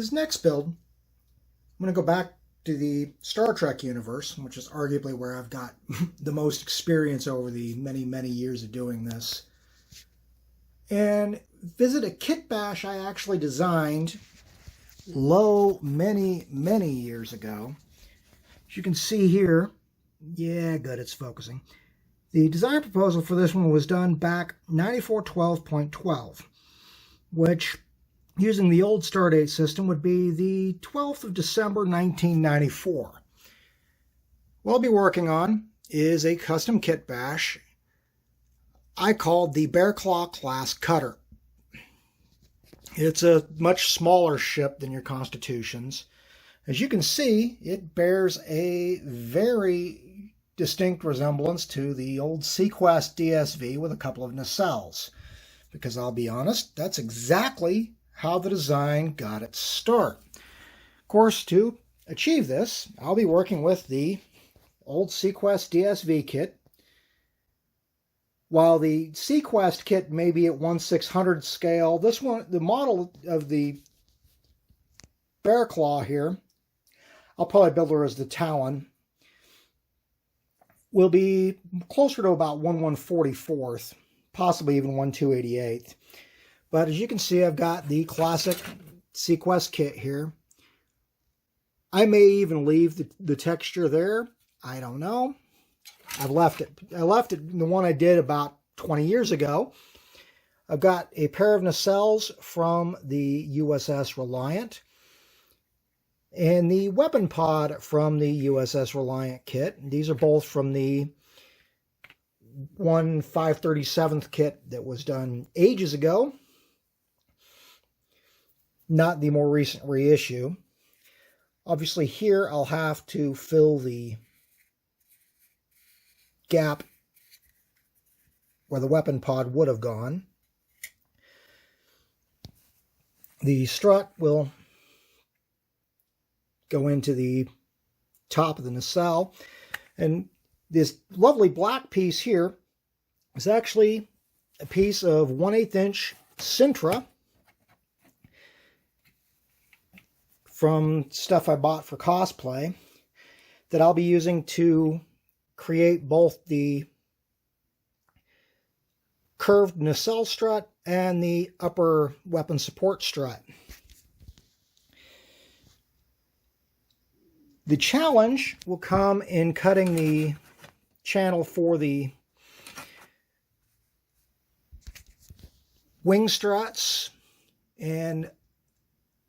this next build, I'm going to go back to the Star Trek universe, which is arguably where I've got the most experience over the many, many years of doing this, and visit a kitbash I actually designed many, many years ago. As you can see here, yeah, good, it's focusing. The design proposal for this one was done back 9412.12, which, using the old Stardate system, would be the 12th of December 1994. What I'll be working on is a custom kitbash I called the Bearclaw Class Cutter. It's a much smaller ship than your Constitutions. As you can see, it bears a very distinct resemblance to the old SeaQuest DSV with a couple of nacelles. Because I'll be honest, that's exactly how the design got its start. Of course, to achieve this, I'll be working with the old SeaQuest DSV kit. While the SeaQuest kit may be at 1/600 scale, this one, the model of the Bearclaw here, I'll probably build her as the Talon, will be closer to about 1/144th, possibly even 1/288th. But as you can see, I've got the classic SeaQuest kit here. I may even leave the texture there. I don't know. I've left it. I left it, the one I did about 20 years ago. I've got a pair of nacelles from the USS Reliant and the weapon pod from the USS Reliant kit. These are both from the 537th kit that was done ages ago, not the more recent reissue. Obviously here I'll have to fill the gap where the weapon pod would have gone. The strut will go into the top of the nacelle, and this lovely black piece here is actually a piece of 1/8 inch Sintra from stuff I bought for cosplay that I'll be using to create both the curved nacelle strut and the upper weapon support strut. The challenge will come in cutting the channel for the wing struts and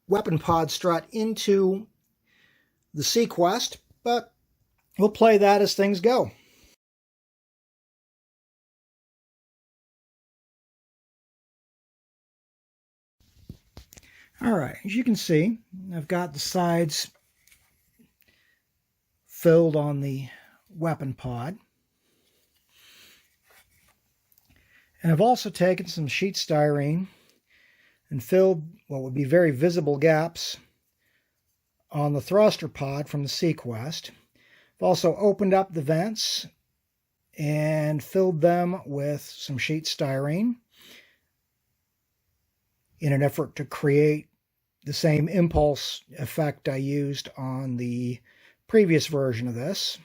weapon pod strut into the SeaQuest, but we'll play that as things go. All right, as you can see, I've got the sides filled on the weapon pod. And I've also taken some sheet styrene and filled what would be very visible gaps on the thruster pod from the SeaQuest. I've also opened up the vents and filled them with some sheet styrene in an effort to create the same impulse effect I used on the previous version of this.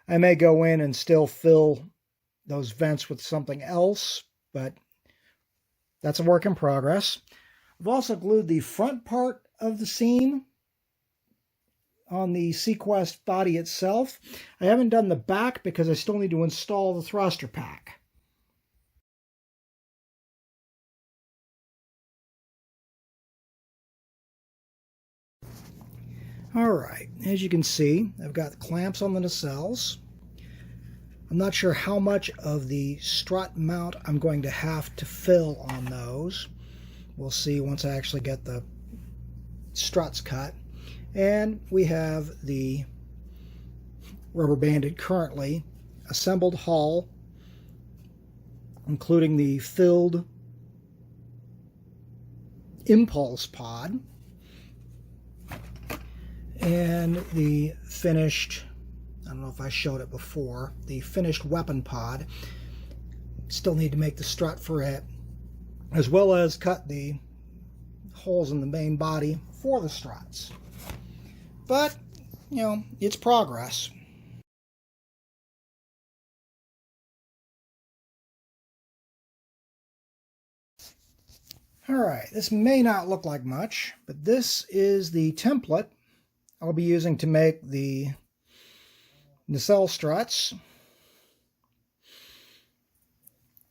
I may go in and still fill those vents with something else, but that's a work in progress. I've also glued the front part of the seam on the SeaQuest body itself. I haven't done the back because I still need to install the thruster pack. All right, as you can see, I've got the clamps on the nacelles. I'm not sure how much of the strut mount I'm going to have to fill on those. We'll see once I actually get the struts cut. And we have the rubber banded, currently assembled hull, including the filled impulse pod and the finished, I don't know if I showed it before, the finished weapon pod. Still need to make the strut for it, as well as cut the holes in the main body for the struts. But, you know, it's progress. Alright, this may not look like much, but this is the template I'll be using to make the nacelle struts.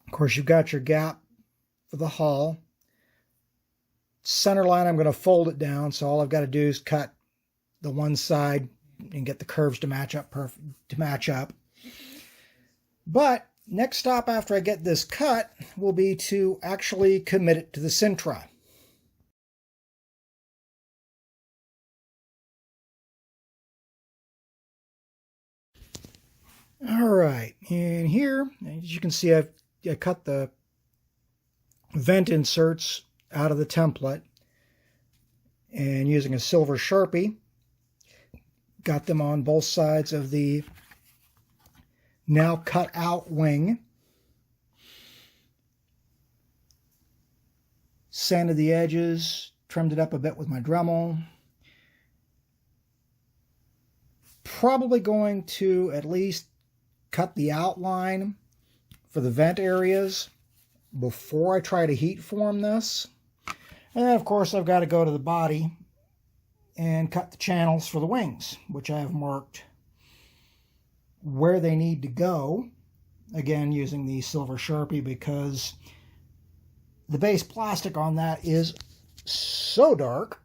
Of course, you've got your gap for the hull. Center line, I'm going to fold it down, so all I've got to do is cut the one side and get the curves to match up But next stop after I get this cut will be to actually commit it to the Sintra. Alright, and here, as you can see, I cut the vent inserts out of the template, and using a silver Sharpie, got them on both sides of the now cut out wing. Sanded the edges, trimmed it up a bit with my Dremel. Probably going to at least cut the outline for the vent areas before I try to heat form this. And then, of course, I've got to go to the body and cut the channels for the wings, which I have marked where they need to go. Again, using the silver Sharpie, because the base plastic on that is so dark.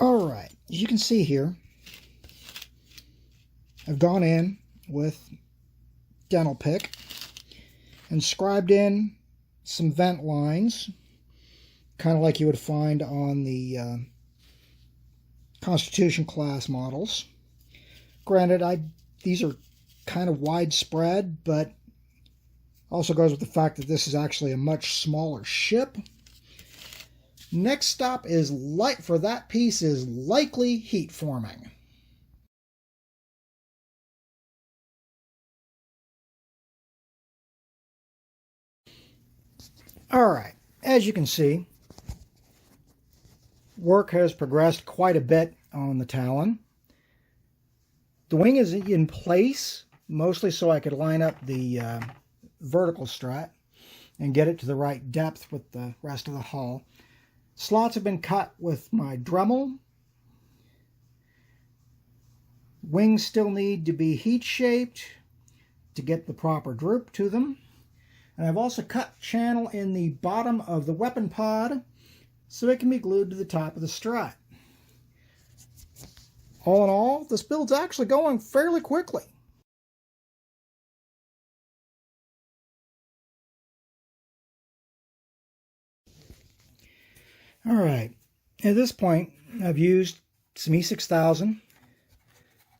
Alright, as you can see here, I've gone in with dental pick and scribed in some vent lines, kind of like you would find on the Constitution class models. Granted, these are kind of widespread, but also goes with the fact that this is actually a much smaller ship. Next stop is for that piece is likely heat forming. Alright, as you can see, work has progressed quite a bit on the Talon. The wing is in place, mostly so I could line up the vertical strut and get it to the right depth with the rest of the hull. Slots have been cut with my Dremel. Wings still need to be heat shaped to get the proper droop to them. And I've also cut channel in the bottom of the weapon pod so it can be glued to the top of the strut. All in all, this build's actually going fairly quickly. Alright, at this point I've used some E6000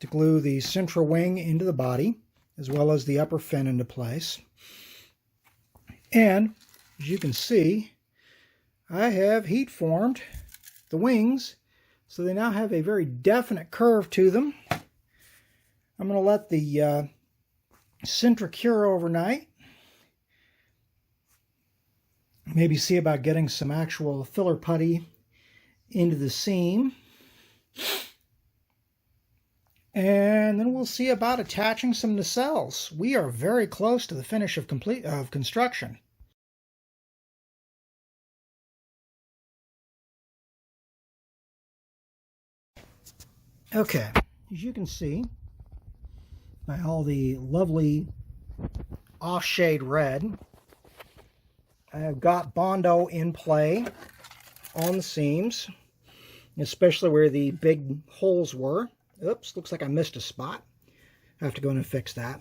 to glue the Sintra wing into the body, as well as the upper fin into place. And, as you can see, I have heat formed the wings, so they now have a very definite curve to them. I'm going to let the Sintra cure overnight. Maybe see about getting some actual filler putty into the seam. And then we'll see about attaching some nacelles. We are very close to the finish of construction. Okay, as you can see by all the lovely off-shade red, I've got Bondo in play on the seams, especially where the big holes were. Oops, looks like I missed a spot. I have to go in and fix that.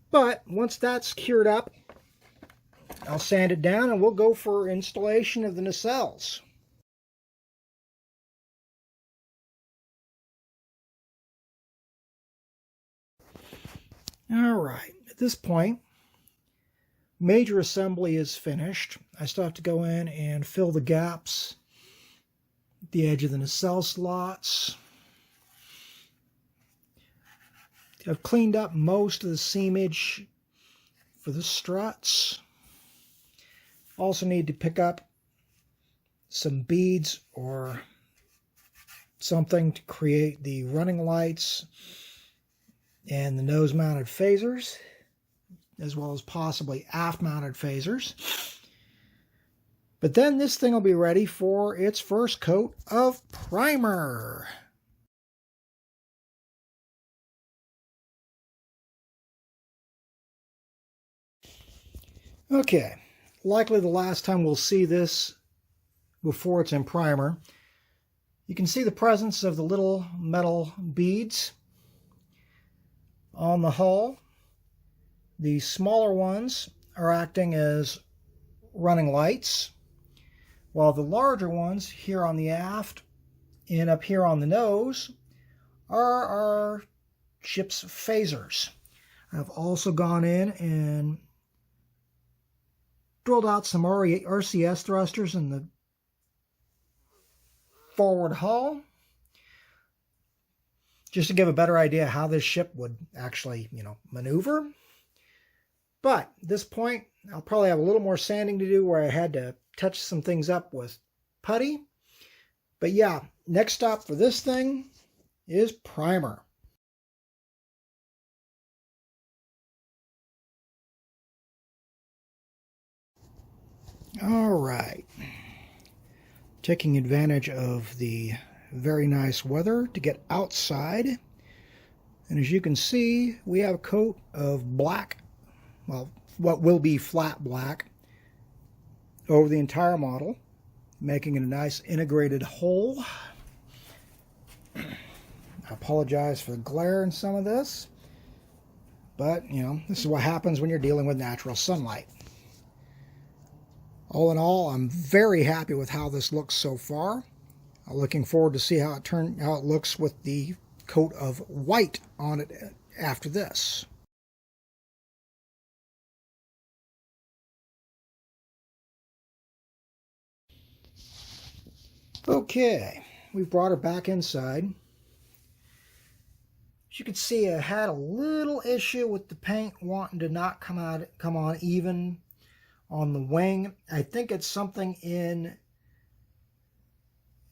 But once that's cured up, I'll sand it down and we'll go for installation of the nacelles. Alright, at this point, major assembly is finished. I still have to go in and fill the gaps at the edge of the nacelle slots. I've cleaned up most of the seamage for the struts. Also need to pick up some beads or something to create the running lights and the nose-mounted phasers, as well as possibly aft-mounted phasers. But then this thing will be ready for its first coat of primer. Okay, likely the last time we'll see this before it's in primer. You can see the presence of the little metal beads on the hull. The smaller ones are acting as running lights, while the larger ones here on the aft and up here on the nose are our ship's phasers. I've also gone in and drilled out some RCS thrusters in the forward hull, just to give a better idea how this ship would actually, maneuver. But at this point, I'll probably have a little more sanding to do where I had to touch some things up with putty. But yeah, next stop for this thing is primer. All right. Taking advantage of the very nice weather to get outside. And as you can see, we have a coat of black, well, what will be flat black, over the entire model, making it a nice integrated whole. I apologize for the glare in some of this, but, this is what happens when you're dealing with natural sunlight. All in all, I'm very happy with how this looks so far. I'm looking forward to see how it looks with the coat of white on it after this. Okay, we've brought her back inside. As you can see, I had a little issue with the paint wanting to not come on even on the wing. I think it's something in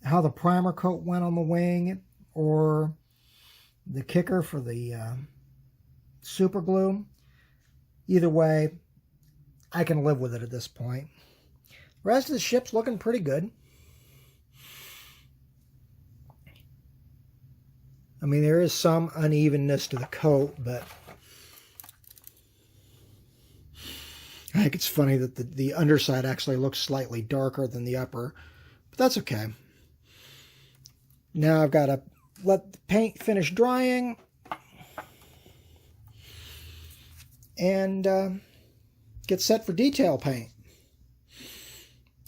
how the primer coat went on the wing or the kicker for the super glue. Either way, I can live with it at this point. The rest of the ship's looking pretty good. I mean, there is some unevenness to the coat, but I think it's funny that the underside actually looks slightly darker than the upper, but that's okay. Now I've got to let the paint finish drying and get set for detail paint.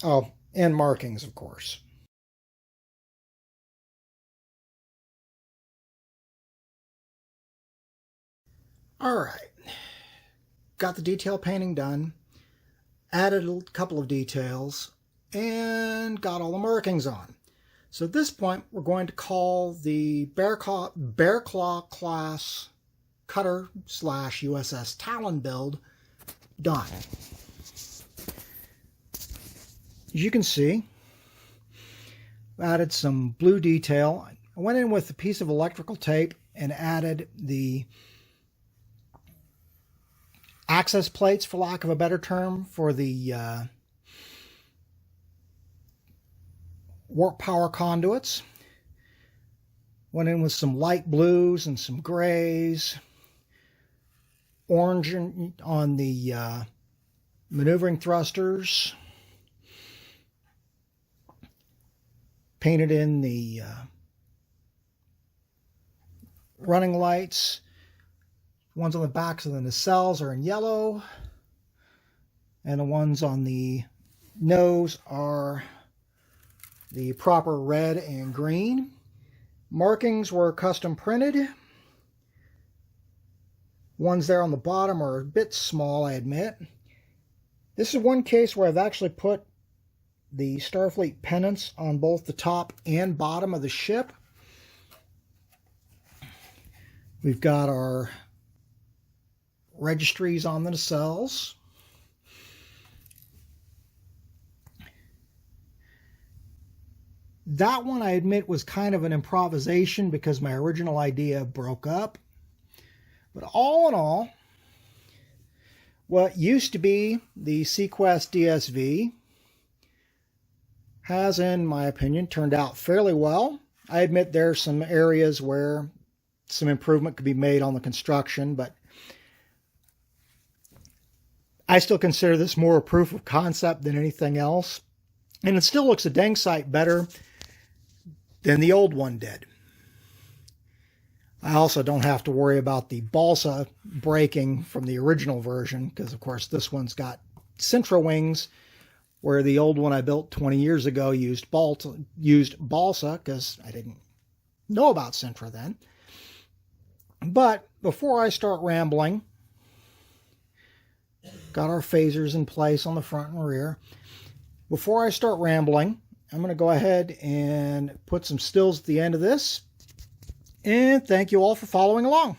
Oh, and markings, of course. All right, got the detail painting done, added a couple of details, and got all the markings on. So at this point, we're going to call the Bearclaw Class Cutter / USS Talon build done. As you can see, I added some blue detail. I went in with a piece of electrical tape and added the access plates, for lack of a better term, for the warp power conduits. Went in with some light blues and some grays, orange on the maneuvering thrusters, painted in the running lights. Ones on the backs of the nacelles are in yellow, and the ones on the nose are the proper red and green. Markings were custom printed. Ones there on the bottom are a bit small, I admit. This is one case where I've actually put the Starfleet pennants on both the top and bottom of the ship. We've got our registries on the nacelles. That one, I admit, was kind of an improvisation because my original idea broke up. But all in all, what used to be the SeaQuest DSV has, in my opinion, turned out fairly well. I admit there are some areas where some improvement could be made on the construction, but I still consider this more a proof of concept than anything else. And it still looks a dang sight better than the old one did. I also don't have to worry about the balsa breaking from the original version, because of course this one's got Sintra wings, where the old one I built 20 years ago used balsa, because I didn't know about Sintra then. But before I start rambling, got our phasers in place on the front and rear. Before I start rambling, I'm going to go ahead and put some stills at the end of this. And thank you all for following along.